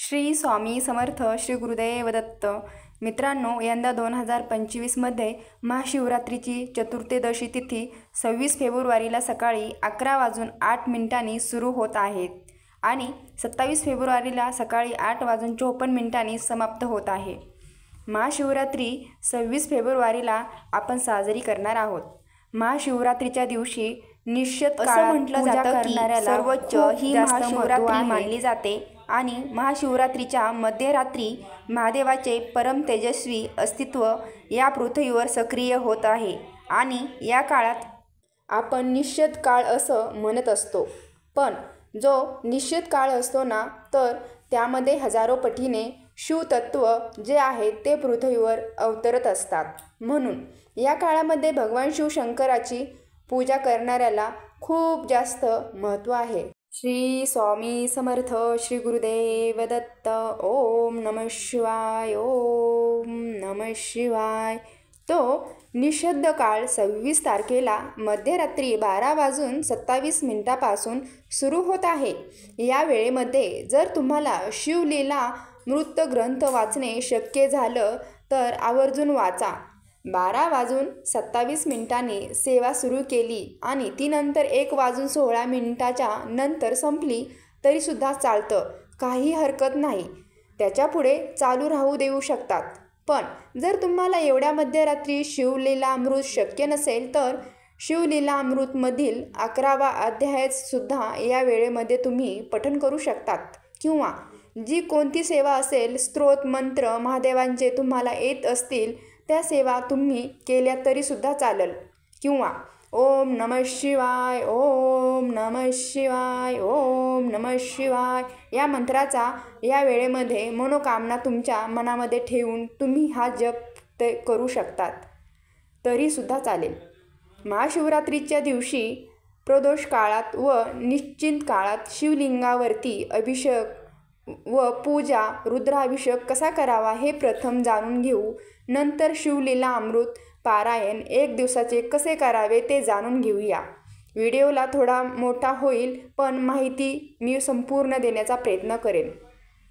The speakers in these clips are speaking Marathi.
श्री स्वामी समर्थ. श्री गुरुदेव दत्त. मित्रांनो, यंदा 2025मध्ये महाशिवरात्रीची चतुर्दशी तिथी 26 फेब्रुवारीला सकाळी 11:08 सुरू होत आहे आणि 27 फेब्रुवारीला सकाळी 8:54 समाप्त होत आहे. महाशिवरात्री 26 फेब्रुवारीला आपण साजरी करणार आहोत. महाशिवरात्रीच्या दिवशी निश्चित असं म्हटलं जातं की सर्वोच्च ही महाशिवरात्री मानली जाते आणि महाशिवरात्रीच्या मध्यरात्री महादेवाचे परम तेजस्वी अस्तित्व या पृथ्वीवर सक्रिय होत आहे आणि या काळात आपण निश्चित काळ असं म्हणत असतो. पण जो निश्चित काळ असतो ना, तर त्यामध्ये हजारो पटीने शिवतत्व जे आहे ते पृथ्वीवर अवतरत असतात. म्हणून या काळामध्ये भगवान शिवशंकराची पूजा करणाऱ्याला खूप जास्त महत्त्व आहे. श्री स्वामी समर्थ. श्री गुरुदेव दत्त. ओम नमः शिवाय. ओम नमः शिवाय. तो निषिद्ध काळ 26 तारखेला मध्यरात्री 12:27 सुरू होत आहे. या वेळेमध्ये जर तुम्हाला शिवलीला मृत ग्रंथ वाचणे शक्य झालं तर आवर्जून वाचा. 12:27 सेवा सुरू केली आणि ती नंतर 1:16 नंतर संपली तरीसुद्धा चालतं, काही हरकत नाही. त्याच्या पुढे चालू राहू देऊ शकतात. पण जर तुम्हाला एवढ्या मध्यरात्री शिवलीलामृत शक्य नसेल तर शिवलीलामृतमधील 11वा अध्यायसुद्धा या वेळेमध्ये तुम्ही पठण करू शकतात. किंवा जी कोणती सेवा असेल, स्तोत्र मंत्र महादेवांचे तुम्हाला येत असतील त्या सेवा तुम्ही केल्या तरीसुद्धा चालेल. किंवा ओम नमः शिवाय, ओम नमः शिवाय, ओम नमः शिवाय या मंत्राचा या वेळेमध्ये मनोकामना तुमच्या मनामध्ये ठेवून तुम्ही हा जप करू शकतात तरीसुद्धा चालेल. महाशिवरात्रीच्या दिवशी प्रदोष काळात व निश्चित काळात शिवलिंगावरती अभिषेक व पूजा, रुद्राभिषेक कसा करावा हे प्रथम जाणून घेऊ. नंतर शिवलीला अमृत पारायण 1 दिवसाचे कसे करावे ते जाणून घेऊया. व्हिडिओला थोडा मोठा होईल पण माहिती मी संपूर्ण देण्याचा प्रयत्न करेन.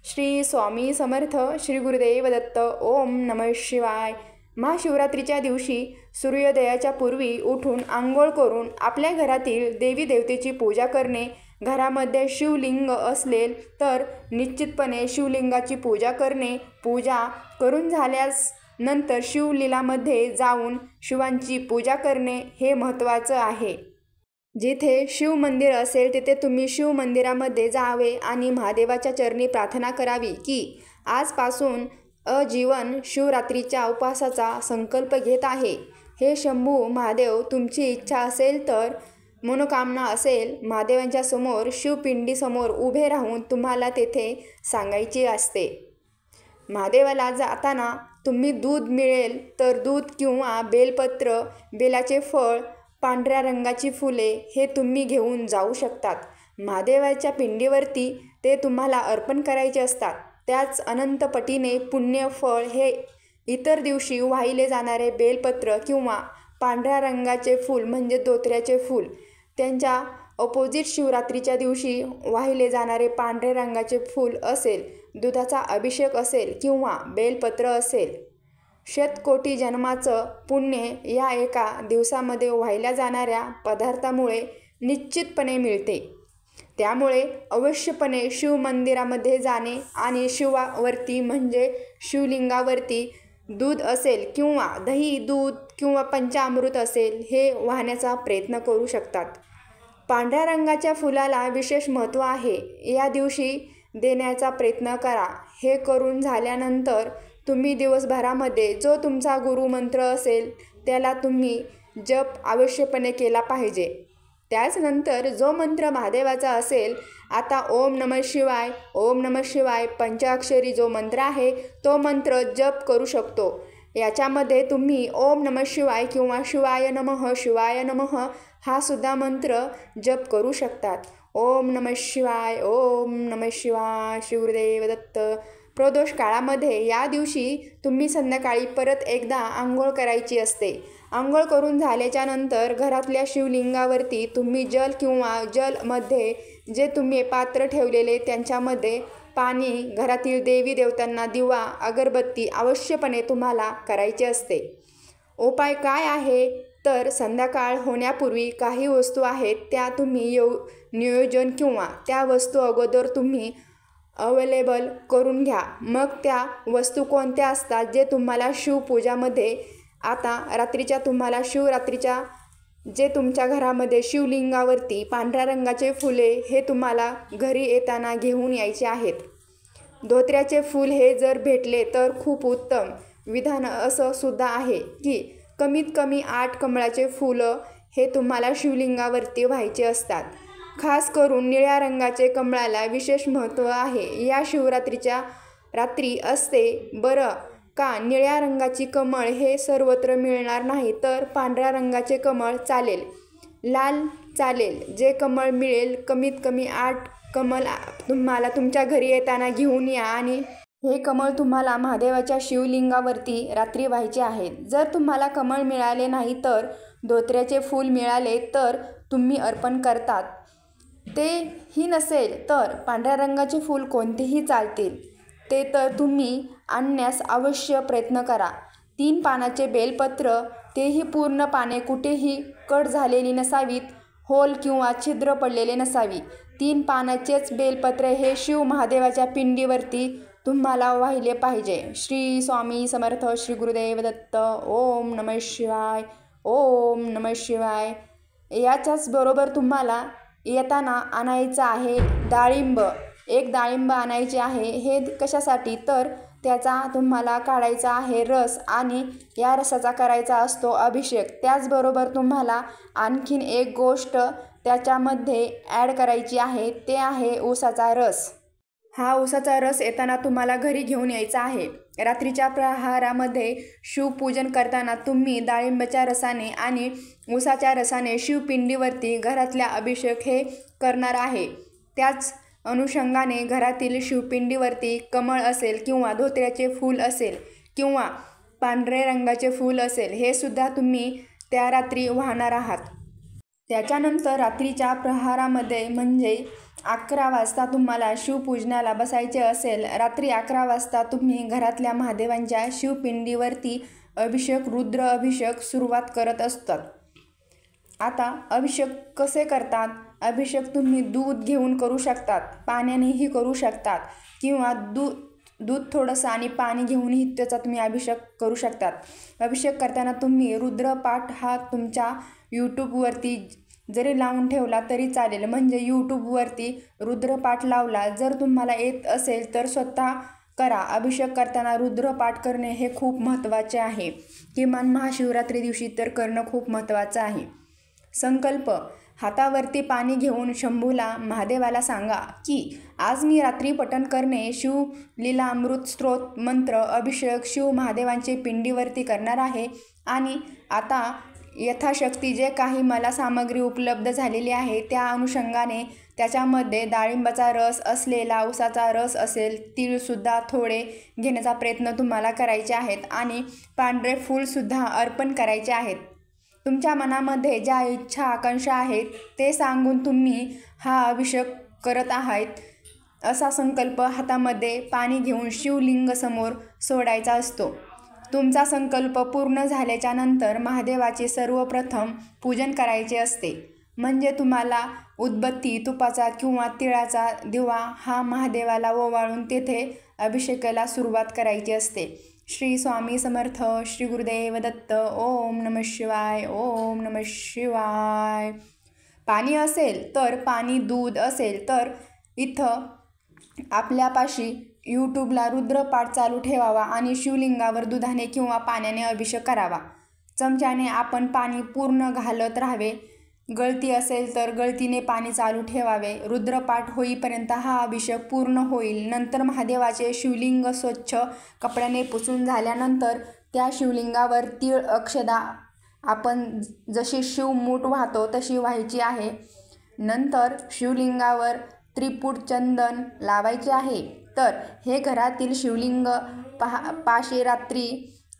श्री स्वामी समर्थ. श्री गुरुदेव दत्त. ओम नमः शिवाय. महाशिवरात्रीच्या दिवशी सूर्योदयाच्या पूर्वी उठून आंघोळ करून आपल्या घरातील देवी देवतेची पूजा करणे. घरामध्ये शिवलिंग असेल तर निश्चितपणे शिवलिंगाची पूजा करणे. पूजा करून झाल्यास नंतर शिवलीलामध्ये जाऊन शिवांची पूजा करणे हे महत्त्वाचं आहे. जिथे शिवमंदिर असेल तिथे तुम्ही शिवमंदिरामध्ये जावे आणि महादेवाच्या चरणी प्रार्थना करावी की आजपासून आजीवन शिवरात्रीच्या उपवासाचा संकल्प घेत आहे. हे शंभू महादेव, तुमची इच्छा असेल तर मनोकामना असेल, महादेवांच्या समोर शिवपिंडीसमोर उभे राहून तुम्हाला तेथे सांगायची असते. महादेवाला जाताना तुम्ही दूध मिळेल तर दूध किंवा बेलपत्र, बेलाचे फळ, पांढऱ्या रंगाची फुले हे तुम्ही घेऊन जाऊ शकतात. महादेवाच्या पिंडीवरती ते तुम्हाला अर्पण करायचे असतात. त्याच अनंत पटीने पुण्य फळ हे इतर दिवशी वाहिले जाणारे बेलपत्र किंवा पांढऱ्या रंगाचे फूल म्हणजे धोत्र्याचे फूल, त्यांच्या अपोजिट शिवरात्रीच्या दिवशी वाहिले जाणारे पांढरे रंगाचे फूल असेल, दुधाचा अभिषेक असेल किंवा बेलपत्र असेल. शतकोटी जन्माचं पुण्य या एका दिवसामध्ये वाहिल्या जाणाऱ्या पदार्थामुळे निश्चितपणे मिळते. त्यामुळे अवश्यपणे शिवमंदिरामध्ये जाणे आणि शिवावरती म्हणजे शिवलिंगावरती दूध असेल किंवा दही, दूध किंवा पंचामृत असेल हे वाहण्याचा प्रयत्न करू शकतात. पांढऱ्या रंगाच्या फुलाला विशेष महत्त्व आहे. या दिवशी देण्याचा प्रयत्न करा. हे करून झाल्यानंतर तुम्ही दिवसभरामध्ये जो तुमचा गुरुमंत्र असेल त्याला तुम्ही जप अवश्यपणे केला पाहिजे. त्याचनंतर जो मंत्र महादेवाचा असेल, आता ओम नमः शिवाय, ओम नमः शिवाय पंचाक्षरी जो मंत्र आहे तो मंत्र जप करू शकतो. याच्यामध्ये तुम्ही ओम नमः शिवाय किंवा शिवाय नमः, शिवाय नमः हा सुद्धा मंत्र जप करू शकतात. ओम नमः शिवाय, ओम नमः शिवाय. श्री गुरुदेव दत्त. प्रदोष काळामध्ये या दिवशी तुम्ही संध्याकाळी परत एकदा आंघोळ करायची असते. आंघोळ करून झाल्याच्या नंतर घरातल्या शिवलिंगावरती तुम्ही जल किंवा जलमध्ये जे तुम्ही पात्र ठेवलेले त्यांच्यामध्ये पाणी, घरातील देवी देवतांना दिवा, अगरबत्ती अवश्यपणे तुम्हाला करायचे असते. उपाय काय आहे तर संध्याकाळ होण्यापूर्वी काही वस्तू आहेत त्या तुम्ही नियोजन किंवा त्या वस्तू अगोदर तुम्ही अवेलेबल करून घ्या. मग त्या वस्तू कोणत्या असतात जे तुम्हाला शिवपूजामध्ये आता रात्रीच्या तुम्हाला शिवरात्रीच्या जे तुमच्या घरामध्ये शिवलिंगावरती पांढऱ्या रंगाचे फुले हे तुम्हाला घरी येताना घेऊन यायचे आहेत. धोत्र्याचे फूल हे जर भेटले तर खूप उत्तम. विधान असं सुद्धा आहे की कमीत कमी 8 कमळाचे फुलं हे तुम्हाला शिवलिंगावरती व्हायचे असतात. खास करून निळ्या रंगाचे कमळाला विशेष महत्त्व आहे. या शिवरात्रीच्या रात्री असते बरं का. निळ्या रंगाची कमळ हे सर्वत्र मिळणार नाही तर पांढऱ्या रंगाचे कमळ चालेल, लाल चालेल. जे कमळ मिळेल कमीत कमी 8 कमळ तुम्हाला तुमच्या घरी येताना घेऊन या आणि हे कमळ तुम्हाला महादेवाच्या शिवलिंगावरती रात्री व्हायचे आहेत. जर तुम्हाला कमळ मिळाले नाही तर धोत्र्याचे फूल मिळाले तर तुम्ही अर्पण करतात. तेही नसेल तर पांढऱ्या रंगाचे फूल कोणतेही चालतील. ते तर तुम्ही आणण्यास अवश्य प्रयत्न करा. 3 पानाचे बेलपत्र, तेही पूर्ण पाने, कुठेही कट झालेली नसावीत, होल किंवा छिद्र पडलेले नसावी. 3 पानाचेच बेलपत्र हे शिव महादेवाच्या पिंडीवरती तुम्हाला वाहिले पाहिजे. श्री स्वामी समर्थ. श्री गुरुदेव दत्त. ओम नमः शिवाय. ओम नमः शिवाय. याच्याच बरोबर तुम्हाला येताना आणायचं आहे डाळिंब. 1 डाळिंब आणायचे आहे. हे कशासाठी तर त्याचा तुम्हाला काढायचा आहे रस आणि या रसाचा करायचा असतो अभिषेक. त्याचबरोबर तुम्हाला आणखीन एक गोष्ट त्याच्यामध्ये ॲड करायची आहे, ते आहे ऊसाचा रस. हा ऊसाचा रस येताना तुम्हाला घरी घेऊन यायचा आहे. रात्रीच्या प्रहारामध्ये शिवपूजन करताना तुम्ही डाळिंबाच्या रसाने आणि ऊसाच्या रसाने शिवपिंडीवरती घरातल्या अभिषेक हे करणार आहे. त्याच अनुषंगाने घरातील शिवपिंडीवरती कमळ असेल किंवा धोत्र्याचे फूल असेल किंवा पांढरे रंगाचे फूल असेल हे सुद्धा तुम्ही त्या रात्री वाहणार आहात. त्याच्यानंतर रात्रीच्या प्रहारामध्ये म्हणजे 11 वाजता तुम्हाला शिवपूजनाला बसायचे असेल. रात्री 11 वाजता तुम्ही घरातल्या महादेवांच्या शिवपिंडीवरती अभिषेक, रुद्र अभिषेक सुरुवात करत असतात. आता अभिषेक कसे करतात? अभिषेक तुम्ही दूध घेऊन करू शकतात, पाण्यानेही करू शकतात किंवा दूध थोडंसं आणि पाणी घेऊनही त्याचा तुम्ही अभिषेक करू शकतात. अभिषेक करताना तुम्ही रुद्रपाठ हा तुमच्या यूट्यूबवरती जरी लावून ठेवला तरी चालेल. म्हणजे यूट्यूबवरती रुद्रपाठ लावला. जर तुम्हाला येत असेल तर स्वतः करा. अभिषेक करताना रुद्रपाठ करणे हे खूप महत्त्वाचे आहे. किमान महाशिवरात्री दिवशी तर करणं खूप महत्त्वाचं आहे. संकल्प. हातावरती पाणी घेऊन शंभूला, महादेवाला सांगा की आज मी रात्री पठण करणे शिवलीलामृत स्तोत्र मंत्र अभिषेक शिव महादेवांचे पिंडीवरती करणार आहे आणि आता यथाशक्ती जे काही मला सामग्री उपलब्ध झालेली आहे त्या अनुषंगाने त्याच्यामध्ये डाळिंबाचा रस असलेला ऊसाचा रस असेल, तीळसुद्धा थोडे घेण्याचा प्रयत्न तुम्हाला करायचे आहेत आणि पांढरे फूलसुद्धा अर्पण करायचे आहेत. तुमच्या मनामध्ये ज्या इच्छा आकांक्षा आहेत ते सांगून तुम्ही हा अभिषेक करत आहात असा संकल्प हातामध्ये पाणी घेऊन शिवलिंगासमोर सोडायचा असतो. तुमचा संकल्प पूर्ण झाल्याच्या नंतर महादेवाचे सर्वप्रथम पूजन करायचे असते. म्हणजे तुम्हाला उदबत्ती, तुपाचा किंवा तिळाचा दिवा हा महादेवाला ओवाळून तेथे अभिषेकाला सुरुवात करायची असते. श्री स्वामी समर्थ. श्री गुरुदेव दत्त. ओम नमः शिवाय. ओम नमः शिवाय. पाणी असेल तर पाणी, दूध असेल तर इथं आपल्यापाशी यूट्यूबला रुद्रपाठ चालू ठेवावा आणि शिवलिंगावर दुधाने किंवा पाण्याने अभिषेक करावा. चमच्याने आपण पाणी पूर्ण घालत राहावे. गळती असेल तर गळतीने पाणी चालू ठेवावे. रुद्रपाठ होईपर्यंत हा अभिषेक पूर्ण होईल. नंतर महादेवाचे शिवलिंग स्वच्छ कपड्याने पुसून झाल्यानंतर त्या शिवलिंगावर तीळ अक्षदा आपण जशी शिवमूठ वाहतो तशी व्हायची आहे. नंतर शिवलिंगावर त्रिपुट चंदन लावायचे आहे. तर हे घरातील शिवलिंग पाशी रात्री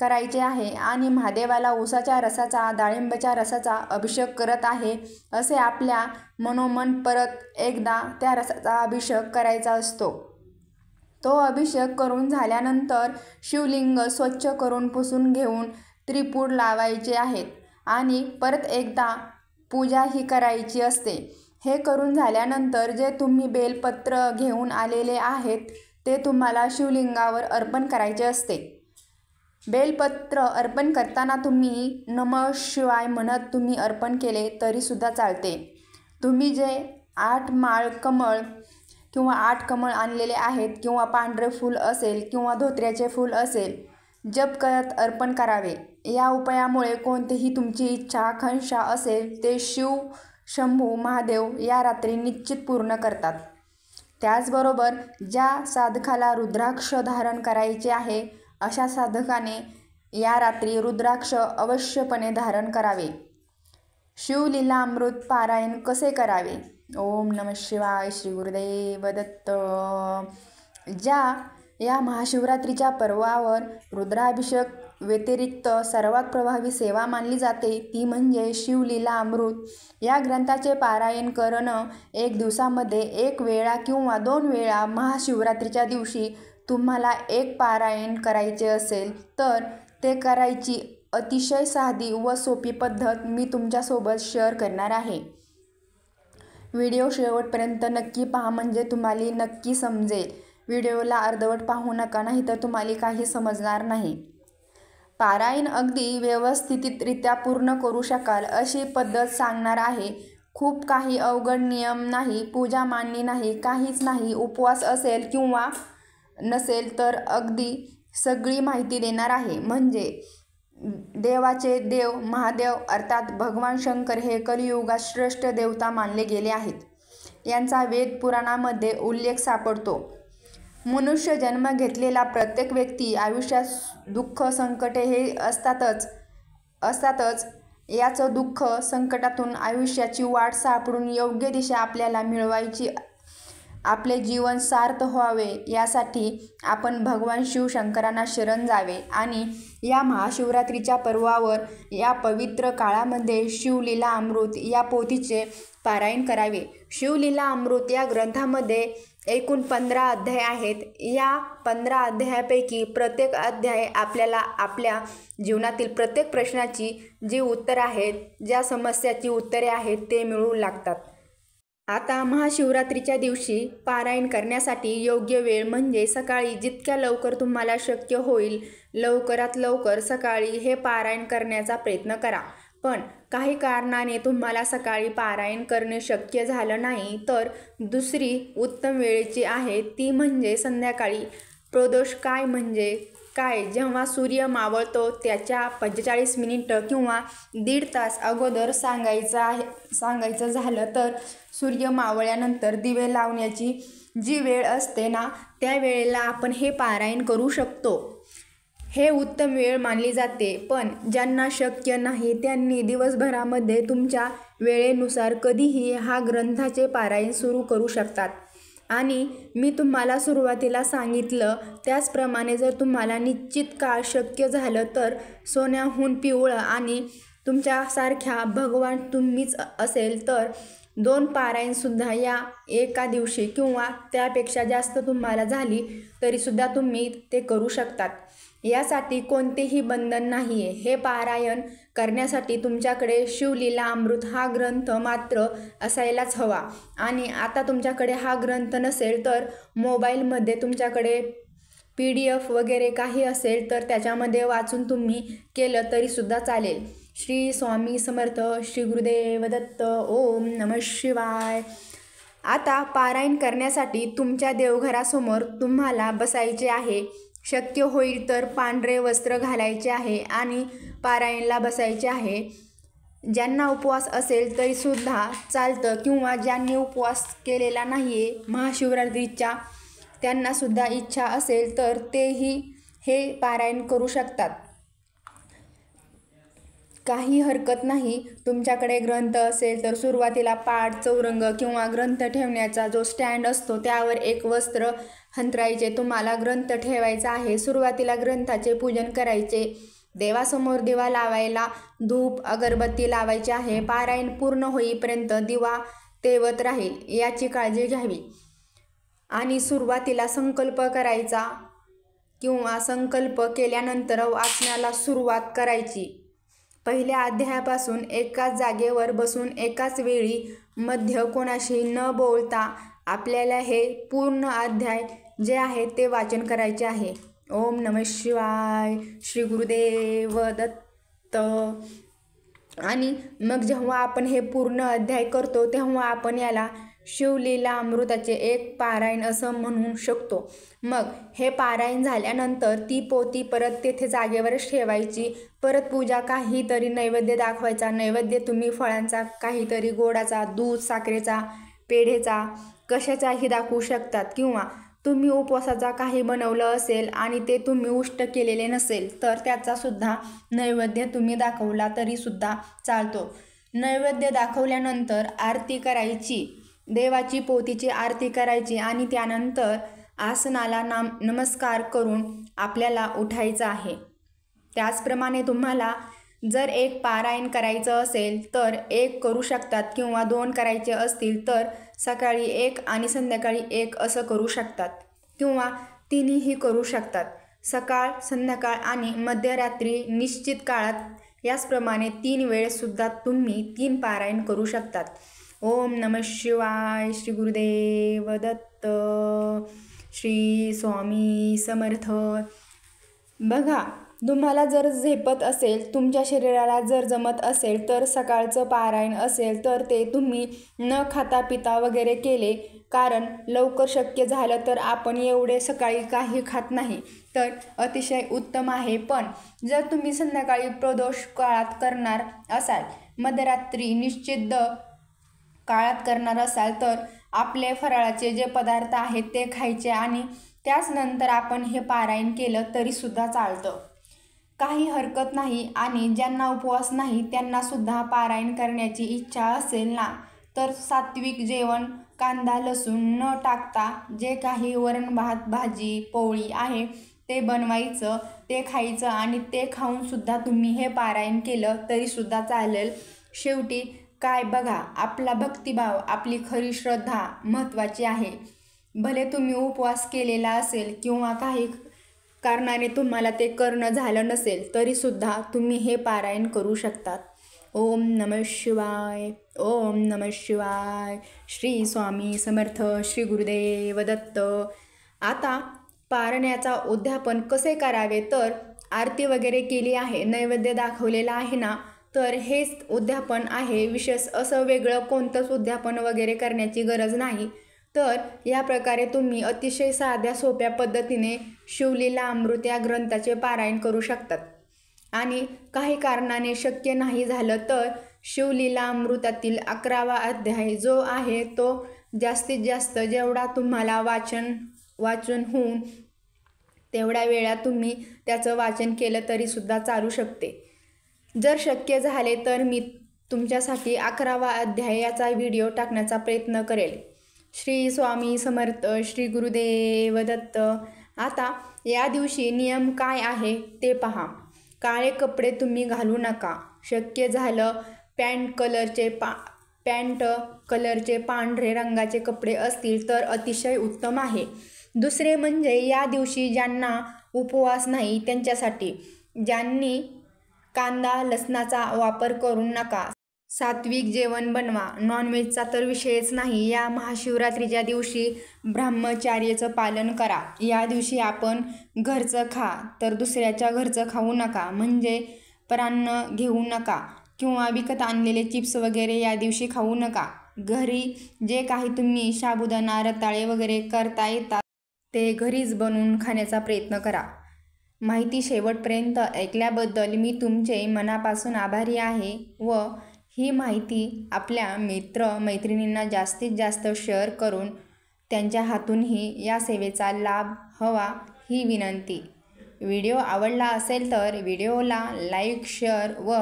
करायचे आहे आणि महादेवाला ऊसाच्या रसाचा, डाळिंबाच्या रसाचा अभिषेक करत आहे असे आपल्या मनोमन परत एकदा त्या रसाचा अभिषेक करायचा असतो. तो अभिषेक करून झाल्यानंतर शिवलिंग स्वच्छ करून पुसून घेऊन त्रिपूड लावायचे आहेत आणि परत एकदा पूजा ही करायची असते. हे करून झाल्यानंतर जे तुम्ही बेलपत्र घेऊन आलेले आहेत ते तुम्हाला शिवलिंगावर अर्पण करायचे असते. बेलपत्र अर्पण करताना तुम्ही नमः शिवाय म्हणत तुम्ही अर्पण केले तरीसुद्धा चालते. तुम्ही जे 8 माळ कमळ किंवा 8 कमळ आणलेले आहेत किंवा पांढरे फूल असेल किंवा धोत्र्याचे फूल असेल, जप करत अर्पण करावे. या उपायामुळे कोणतीही तुमची इच्छा आकांक्षा असेल ते शिव, शंभू, महादेव या रात्री निश्चित पूर्ण करतात. त्याचबरोबर ज्या साधकाला रुद्राक्ष धारण करायचे आहे अशा साधकाने या रात्री रुद्राक्ष अवश्यपणे धारण करावे. शिवलीलामृत पारायण कसे करावे? ओम नमः शिवाय. श्री गुरुदेव दत्त. या महाशिवरात्रीच्या पर्वावर रुद्राभिषेक व्यतिरिक्त सर्वात प्रभावी सेवा मानली जाते ती म्हणजे शिवलीलामृत या ग्रंथाचे पारायण करणं. 1 दिवसामध्ये 1 वेळा किंवा 2 वेळा महाशिवरात्रीच्या दिवशी तुम्हाला 1 पारायण करायचे असेल तर ते करायची अतिशय साधी व सोपी पद्धत मी तुमच्यासोबत शेअर करणार आहे. व्हिडिओ शेवटपर्यंत नक्की पहा म्हणजे तुम्हाला नक्की समजेल. व्हिडिओला अर्धवट पाहू नका, नाहीतर तुम्हाला काही समजणार नाही. पारायण अगदी व्यवस्थितरित्या पूर्ण करू शकाल अशी पद्धत सांगणार आहे. खूप काही अवघड नियम नाही, पूजा मांडणी नाही, काहीच नाही. उपवास असेल किंवा नसेल तर अगदी सगळी माहिती देणार आहे. म्हणजे देवाचे देव महादेव अर्थात भगवान शंकर हे कलियुगात श्रेष्ठ देवता मानले गेले आहेत. यांचा वेद पुराणामध्ये उल्लेख सापडतो. मनुष्य जन्म घेतलेला प्रत्येक व्यक्ती आयुष्यात दुःख संकटे हे असतातच. याचं दुःख संकटातून आयुष्याची वाट सापडून योग्य दिशा आपल्याला मिळवायची, आपले जीवन सार्थ व्हावे यासाठी आपण भगवान शिवशंकरांना शरण जावे आणि या महाशिवरात्रीच्या पर्वावर या पवित्र काळामध्ये शिवलीलामृत या पोथीचे पारायण करावे. शिवलीलामृत या ग्रंथामध्ये एकूण 15 अध्याय आहेत. या 15 अध्यायापैकी प्रत्येक अध्याय आपल्याला आपल्या जीवनातील प्रत्येक प्रश्नाची जी उत्तरे आहेत, ज्या समस्याची उत्तरे आहेत ते मिळू लागतात. आता महाशिवरात्रीच्या दिवशी पारायण करण्यासाठी योग्य वेळ म्हणजे सकाळी जितक्या लवकर तुम्हाला शक्य होईल लवकरात लवकर सकाळी हे पारायण करण्याचा प्रयत्न करा. पण काही कारणाने तुम्हाला सकाळी पारायण करणे शक्य झालं नाही तर दुसरी उत्तम वेळेची आहे ती म्हणजे संध्याकाळी. प्रदोष काय म्हणजे काय? जेव्हा सूर्य मावळतो त्याच्या 45 मिनिटं किंवा 1.5 तास अगोदर सांगायचं झालं तर सूर्य मावळल्यानंतर दिवे लावण्याची जी वेळ असते ना त्या वेळेला आपण हे पारायण करू शकतो. हे उत्तम वेळ मानली जाते. पण ज्यांना शक्य नाही त्यांनी दिवसभरामध्ये तुमच्या वेळेनुसार कधीही हा ग्रंथाचे पारायण सुरू करू शकतात. आणि मी तुम्हाला सुरुवातीला सांगितलं त्याचप्रमाणे जर तुम्हाला निश्चित काळ शक्य झालं तर सोन्याहून पिवळं आणि तुमच्यासारख्या भगवान तुम्हीच असेल तर 2 पारायणसुद्धा या एका दिवशी किंवा त्यापेक्षा जास्त तुम्हाला झाली तरीसुद्धा तुम्ही ते करू शकतात. यासाठी कोणतेही बंधन नाही आहे. हे पारायण करण्यासाठी तुमच्याकडे शिवलीलामृत हा ग्रंथ मात्र असायलाच हवा. आणि आता तुमच्याकडे हा ग्रंथ नसेल तर मोबाईलमध्ये तुमच्याकडे PDF वगैरे काही असेल तर त्याच्यामध्ये वाचून तुम्ही केलं तरीसुद्धा चालेल. श्री स्वामी समर्थ. श्री गुरुदेव दत्त. ओम नमः शिवाय. आता पारायण करण्यासाठी तुमच्या देवघरासमोर तुम्हाला बसायचे आहे. शक्य होईल तर पांढरे वस्त्र घालायचे आहे आणि पारायणला बसायचे आहे. ज्यांना उपवास असेल तरीसुद्धा चालतं किंवा ज्यांनी उपवास केलेला नाही आहे महाशिवरात्रीच्या त्यांनासुद्धा इच्छा असेल तर तेही हे पारायण करू शकतात. काही हरकत नाही. तुमच्याकडे ग्रंथ असेल तर सुरुवातीला पाट, चौरंग किंवा ग्रंथ ठेवण्याचा जो स्टँड असतो त्यावर एक वस्त्र अंथरायचे. तुम्हाला ग्रंथ ठेवायचा आहे. सुरुवातीला ग्रंथाचे पूजन करायचे. देवासमोर दिवा लावायला धूप अगरबत्ती लावायची आहे. पारायण पूर्ण होईपर्यंत दिवा तेवत राहील याची काळजी घ्यावी. आणि सुरुवातीला संकल्प करायचा किंवा संकल्प केल्यानंतर वाचनाला सुरुवात करायची. पहिल्या अध्यायापासून एकाच जागेवर बसून एकाच वेळी मध्य कोणाशी न बोलता आपल्याला हे पूर्ण अध्याय जे आहे ते वाचन करायचे आहे. ओम नमः शिवाय. श्री गुरुदेव दत्त. आणि मग जेव्हा आपण हे पूर्ण अध्याय करतो तेव्हा आपण याला शिवलीला अमृताचे एक पारायण असं म्हणू शकतो. मग हे पारायण झाल्यानंतर ती पोथी परत तेथे जागेवरच ठेवायची. परत पूजा काहीतरी नैवेद्य दाखवायचा. नैवेद्य तुम्ही फळांचा, काहीतरी गोडाचा, दूध, साखरेचा, पेढेचा, कशाचाही दाखवू शकतात. किंवा तुम्ही उपवासाचा काही बनवलं असेल आणि ते तुम्ही उष्ट केलेले नसेल तर त्याचा सुद्धा नैवेद्य तुम्ही दाखवला तरी सुद्धा चालतो. नैवेद्य दाखवल्यानंतर आरती करायची. देवाची पोथीची आरती करायची आणि त्यानंतर आसनाला नमस्कार करून आपल्याला उठायचं आहे. त्याचप्रमाणे तुम्हाला जर एक पारायण करायचं असेल तर एक करू शकतात किंवा 2 करायचे असतील तर सकाळी 1 आणि संध्याकाळी 1 असं करू शकतात किंवा 3ही करू शकतात. सकाळ, संध्याकाळ आणि मध्यरात्री निश्चित काळात याचप्रमाणे 3 वेळेसुद्धा तुम्ही 3 पारायण करू शकतात. ओम नमः शिवाय. श्री गुरुदेव दत्त. श्री स्वामी समर्थ. बघा, तुम्हाला जर झेपत असेल, तुमच्या शरीराला जर जमत असेल तर सकाळचं पारायण असेल तर ते तुम्ही न खाता पिता वगैरे केले, कारण लवकर शक्य झालं तर आपण एवढे सकाळी काही खात नाही तर अतिशय उत्तम आहे. पण जर तुम्ही संध्याकाळी प्रदोष काळात करणार असाल, मध्यरात्री निश्चित काळात करणार असाल तर आपले फराळाचे जे पदार्थ आहेत ते खायचे आणि त्याचनंतर आपण हे पारायण केलं तरीसुद्धा चालतं, काही हरकत नाही. आणि ज्यांना उपवास नाही त्यांनासुद्धा पारायण करण्याची इच्छा असेल ना तर सात्विक जेवण, कांदा लसूण न टाकता जे काही वरण भात भाजी पोळी आहे ते बनवायचं, ते खायचं आणि ते खाऊनसुद्धा तुम्ही हे पारायण केलं तरीसुद्धा चालेल. शेवटी काय बघा, आपला भक्तिभाव, आपली खरी श्रद्धा महत्त्वाची आहे. भले तुम्ही उपवास केलेला असेल किंवा काही कारणाने तुम्हाला ते करणं झालं नसेल तरीसुद्धा तुम्ही हे पारायण करू शकतात. ओम नमः शिवाय. ओम नमः शिवाय. श्री स्वामी समर्थ. श्री गुरुदेव दत्त. आता पारण्याचा उद्यापन कसे करावे तर आरती वगैरे केली आहे, नैवेद्य दाखवलेला आहे ना, तर हेच उद्यापन आहे. विशेष असं वेगळं कोणतंच उद्यापन वगैरे करण्याची गरज नाही. तर या प्रकारे तुम्ही अतिशय साध्या सोप्या पद्धतीने शिवलीला अमृत या ग्रंथाचे पारायण करू शकतात. आणि काही कारणाने शक्य नाही झालं तर शिवलीला अमृतातील 11वा अध्याय जो आहे तो जास्तीत जास्त जेवढा तुम्हाला वाचन होऊन तेवढ्या वेळा तुम्ही त्याचं वाचन केलं तरीसुद्धा चालू शकते. जर शक्य झाले तर मी तुमच्यासाठी 11वा अध्याय याचा व्हिडिओ टाकण्याचा प्रयत्न करेल. श्री स्वामी समर्थ. श्री गुरुदेव दत्त. आता या दिवशी नियम काय आहे ते पहा. काळे कपडे तुम्ही घालू नका. शक्य झालं पॅन्ट कलरचे पांढरे रंगाचे कपडे असतील तर अतिशय उत्तम आहे. दुसरे म्हणजे या दिवशी ज्यांना उपवास नाही त्यांच्यासाठी, ज्यांनी कांदा लसणाचा वापर करू नका, सात्विक जेवण बनवा, नॉनव्हेजचा तर विषयच नाही. या महाशिवरात्रीच्या दिवशी ब्रह्मचर्याचं पालन करा. या दिवशी आपण घरचं खा तर दुसऱ्याच्या घरचं खाऊ नका, म्हणजे परान्न घेऊ नका किंवा विकत आणलेले चिप्स वगैरे या दिवशी खाऊ नका. घरी जे काही तुम्ही साबुदाणा रताळे वगैरे करता येतात ते घरीच बनवून खाण्याचा प्रयत्न करा. माहिती शेवटपर्यंत ऐकल्याबद्दल मी तुमचे मनापासून आभारी आहे व ही माहिती आपल्या मित्र-मैत्रिणींना जास्तीत जास्त शेअर करून त्यांच्या हातूनही या सेवेचा लाभ हवा ही विनंती. व्हिडिओ आवडला असेल तर व्हिडिओला लाईक, शेअर व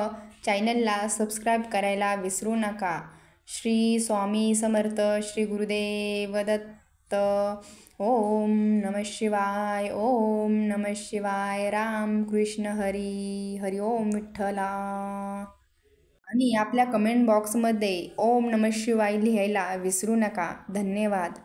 चॅनलला सबस्क्राईब करायला विसरू नका. श्री स्वामी समर्थ. श्री गुरुदेव दत्त. ओम नमः शिवाय. ओम नमः शिवाय. राम कृष्ण हरी. हरी ओम विठ्ठला. आणि आपल्या कमेंट बॉक्समध्ये ओम नमः शिवाय लिहायला विसरू नका. धन्यवाद.